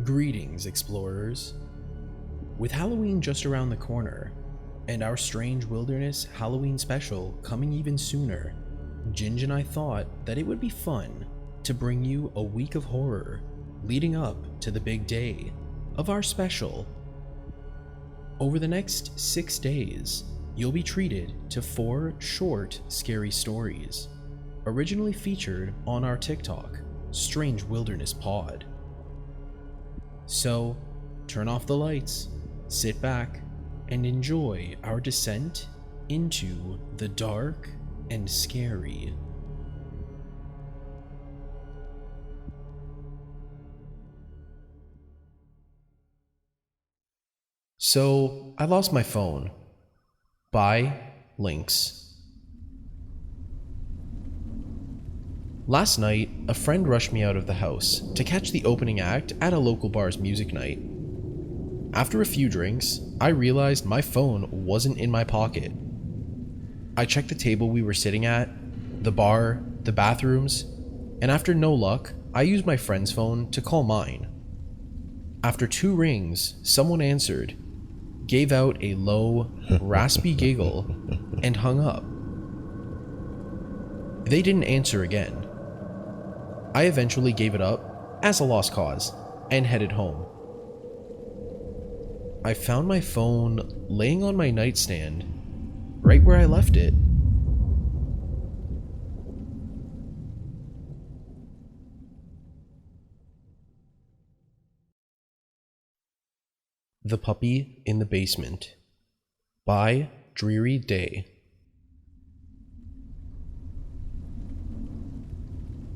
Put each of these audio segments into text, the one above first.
Greetings, explorers. With Halloween just around the corner, and our Strange Wilderness Halloween special coming even sooner, Ginge and I thought that it would be fun to bring you a week of horror leading up to the big day of our special. Over the next 6 days, you'll be treated to 4 short, scary stories, originally featured on our TikTok, Strange Wilderness Pod. So, turn off the lights, sit back, and enjoy our descent into the dark and scary. So, I lost my phone. By Lynxx. Last night, a friend rushed me out of the house to catch the opening act at a local bar's music night. After a few drinks, I realized my phone wasn't in my pocket. I checked the table we were sitting at, the bar, the bathrooms, and after no luck, I used my friend's phone to call mine. After 2 rings, someone answered, gave out a low, raspy giggle, and hung up. They didn't answer again. I eventually gave it up as a lost cause and headed home. I found my phone laying on my nightstand, right where I left it. The Puppy in the Basement by Dreary Day.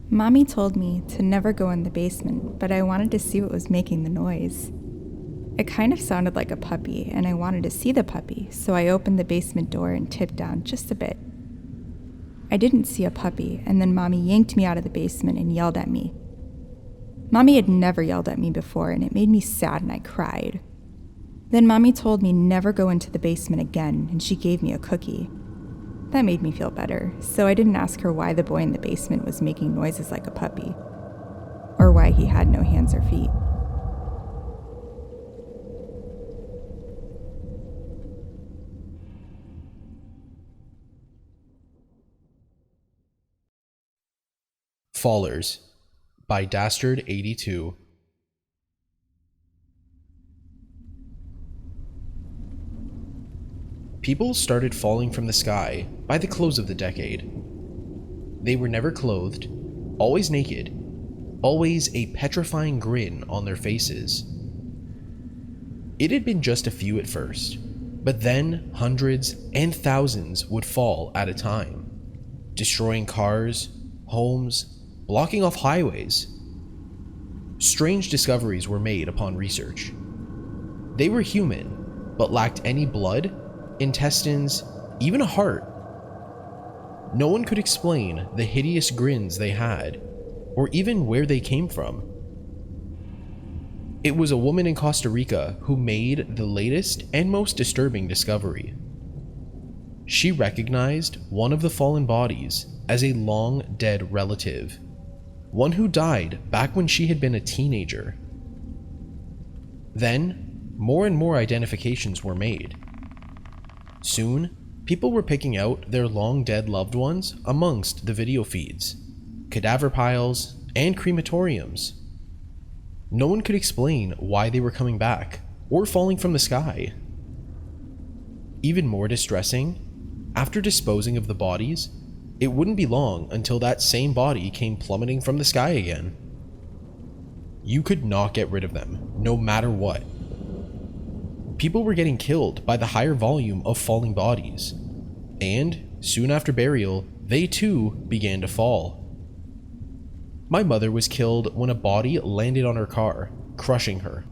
Mommy told me to never go in the basement, but I wanted to see what was making the noise. It kind of sounded like a puppy, and I wanted to see the puppy, so I opened the basement door and tipped down just a bit. I didn't see a puppy, and then Mommy yanked me out of the basement and yelled at me. Mommy had never yelled at me before, and it made me sad and I cried. Then Mommy told me never go into the basement again, and she gave me a cookie. That made me feel better, so I didn't ask her why the boy in the basement was making noises like a puppy, or why he had no hands or feet. Fallers by Dastard82. People started falling from the sky by the close of the decade. They were never clothed, always naked, always a petrifying grin on their faces. It had been just a few at first, but then hundreds and thousands would fall at a time, destroying cars, homes, blocking off highways. Strange discoveries were made upon research. They were human, but lacked any blood, intestines, even a heart. No one could explain the hideous grins they had, or even where they came from. It was a woman in Costa Rica who made the latest and most disturbing discovery. She recognized one of the fallen bodies as a long-dead relative, one who died back when she had been a teenager. Then, more and more identifications were made. Soon, people were picking out their long-dead loved ones amongst the video feeds, cadaver piles, and crematoriums. No one could explain why they were coming back or falling from the sky. Even more distressing, after disposing of the bodies, it wouldn't be long until that same body came plummeting from the sky again. You could not get rid of them, no matter what. People were getting killed by the higher volume of falling bodies, and soon after burial, they too began to fall. My mother was killed when a body landed on her car, crushing her.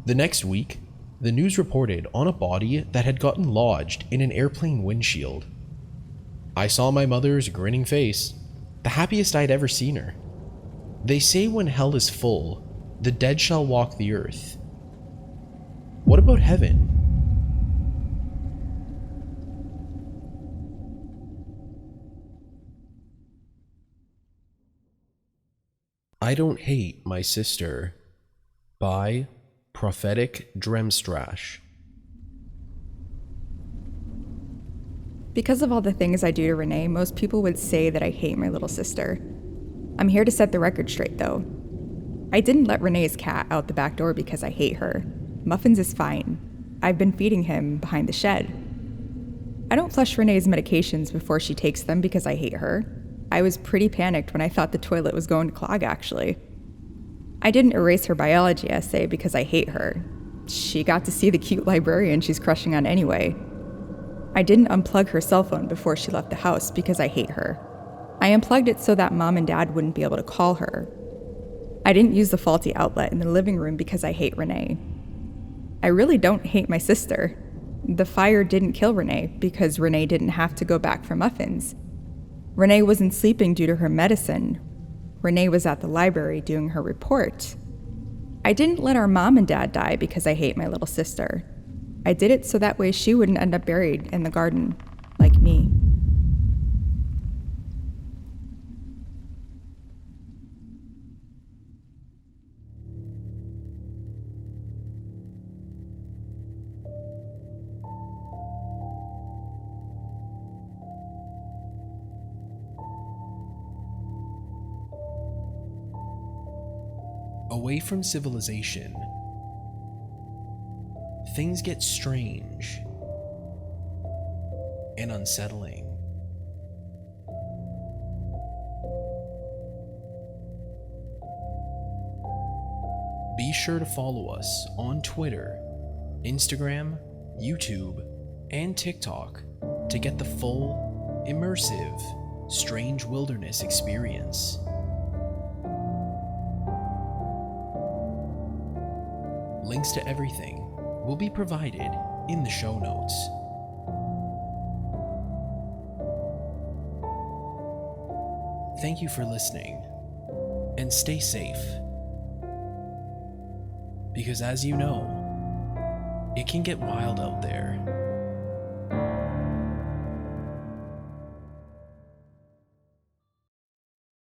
The next week, the news reported on a body that had gotten lodged in an airplane windshield. I saw my mother's grinning face, the happiest I'd ever seen her. They say when hell is full, the dead shall walk the earth. What about heaven? I don't hate my sister. by propheticdremstrash. Because of all the things I do to Renee, most people would say that I hate my little sister. I'm here to set the record straight, though. I didn't let Renee's cat out the back door because I hate her. Muffins is fine. I've been feeding him behind the shed. I don't flush Renee's medications before she takes them because I hate her. I was pretty panicked when I thought the toilet was going to clog, actually. I didn't erase her biology essay because I hate her. She got to see the cute librarian she's crushing on anyway. I didn't unplug her cell phone before she left the house because I hate her. I unplugged it so that Mom and Dad wouldn't be able to call her. I didn't use the faulty outlet in the living room because I hate Renee. I really don't hate my sister. The fire didn't kill Renee because Renee didn't have to go back for muffins. Renee wasn't sleeping due to her medicine. Renee was at the library doing her report. I didn't let our Mom and Dad die because I hate my little sister. I did it so that way she wouldn't end up buried in the garden, like me. Away from civilization, things get strange and unsettling. Be sure to follow us on Twitter, Instagram, YouTube, and TikTok to get the full, immersive, Strange Wilderness experience. Links to everything will be provided in the show notes. Thank you for listening, and stay safe. Because as you know, it can get wild out there.